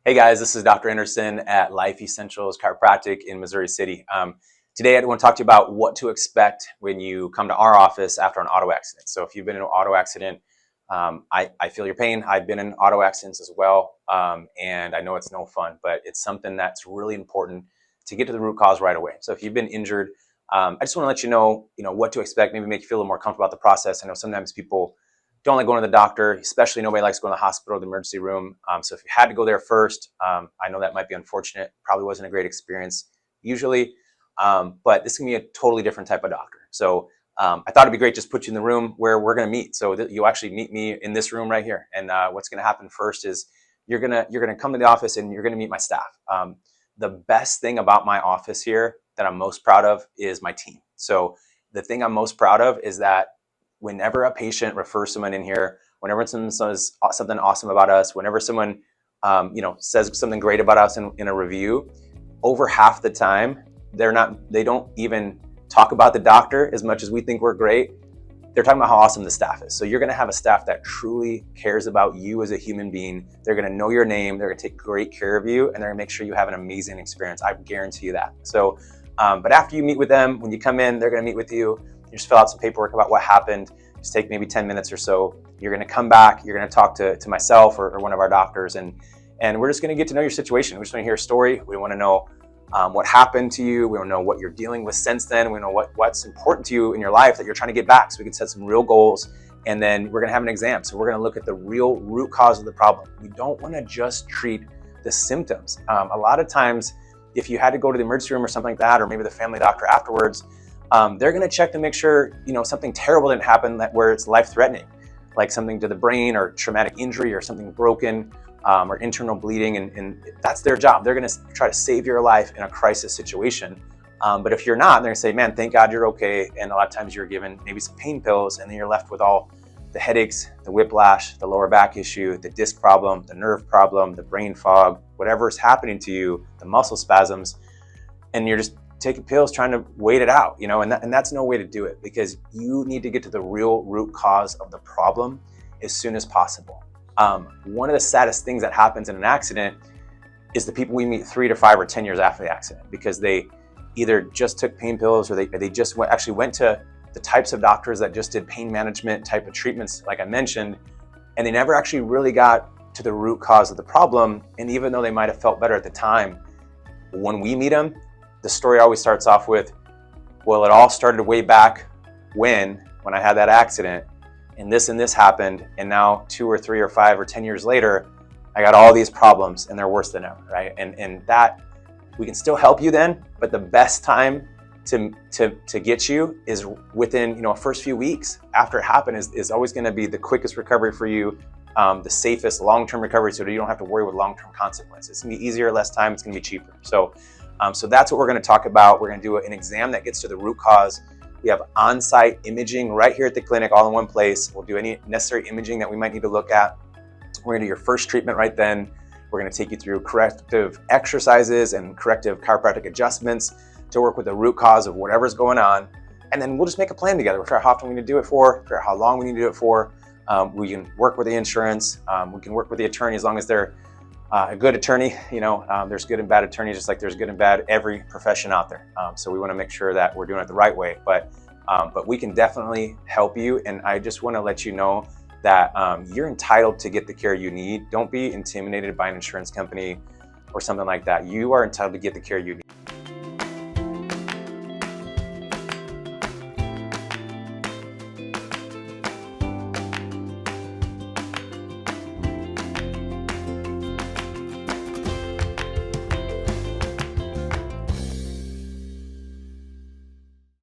Hey guys, this is Dr. Anderson at 𝘆cie𝘂'𝘂'𝗃 Chiropractic in Missouri City. Today I want to talk to you about what to expect when you come to our office after an auto accident. So if you've been in an auto accident, I feel your pain. I've been in auto accidents as well, and I know it's no fun, but it's something that's really important to get to the root cause right away. So if you've been injured, I just want to let you know what to expect, maybe make you feel a little more comfortable about the process. I know sometimes people don't like going to the doctor, especially nobody likes going to the hospital or the emergency room. So if you had to go there first, I know that might be unfortunate. Probably wasn't a great experience usually, but this can be a totally different type of doctor. So I thought it'd be great just put you in the room where we're going to meet. So that you actually meet me in this room right here. And what's going to happen first is you're gonna come to the office and you're going to meet my staff. The best thing about my office here that I'm most proud of is my team. So the thing I'm most proud of is that whenever a patient refers someone in here, whenever someone says something awesome about us, whenever someone says something great about us in a review, over half the time they don't even talk about the doctor as much as we think we're great. They're talking about how awesome the staff is. So you're gonna have a staff that truly cares about you as a human being. They're gonna know your name, they're gonna take great care of you, and they're gonna make sure you have an amazing experience. I guarantee you that. So, but after you meet with them, when you come in, they're gonna meet with you. You just fill out some paperwork about what happened. Just take maybe 10 minutes or so. You're gonna come back, you're gonna talk to myself or one of our doctors, and we're just gonna get to know your situation. We just wanna hear a story. We wanna know what happened to you. We wanna know what you're dealing with since then. We know what's important to you in your life that you're trying to get back, so we can set some real goals. And then we're gonna have an exam. So we're gonna look at the real root cause of the problem. We don't wanna just treat the symptoms. A lot of times, if you had to go to the emergency room or something like that, or maybe the family doctor afterwards, they're going to check to make sure something terrible didn't happen where it's life-threatening, like something to the brain or traumatic injury or something broken or internal bleeding, and that's their job. They're going to try to save your life in a crisis situation. But if you're not, they're going to say, man, thank God you're okay. And a lot of times you're given maybe some pain pills, and then you're left with all the headaches, the whiplash, the lower back issue, the disc problem, the nerve problem, the brain fog, whatever is happening to you, the muscle spasms, and you're just taking pills trying to wait it out, and that's no way to do it, because you need to get to the real root cause of the problem as soon as possible. One of the saddest things that happens in an accident is the people we meet 3 to 5 or 10 years after the accident, because they either just took pain pills or they just actually went to the types of doctors that just did pain management type of treatments, like I mentioned, and they never actually really got to the root cause of the problem. And even though they might have felt better at the time, when we meet them, the story always starts off with, well, it all started way back when I had that accident, and this happened, and now 2 or 3 or 5 or 10 years later, I got all these problems and they're worse than ever, right? And that, we can still help you then, but the best time to get you is within first few weeks after it happened is always going to be the quickest recovery for you, the safest long-term recovery, so that you don't have to worry with long-term consequences. It's going to be easier, less time, it's going to be cheaper. So that's what we're going to talk about. We're going to do an exam that gets to the root cause. We have on-site imaging right here at the clinic, all in one place. We'll do any necessary imaging that we might need to look at. We're going to do your first treatment right then. We're going to take you through corrective exercises and corrective chiropractic adjustments to work with the root cause of whatever's going on. And then we'll just make a plan together. We'll figure out how often we need to do it for, figure out how long we need to do it for. We can work with the insurance. We can work with the attorney as long as they're a good attorney. There's good and bad attorneys, just like there's good and bad every profession out there. So we want to make sure that we're doing it the right way. But we can definitely help you. And I just want to let you know that you're entitled to get the care you need. Don't be intimidated by an insurance company or something like that. You are entitled to get the care you need.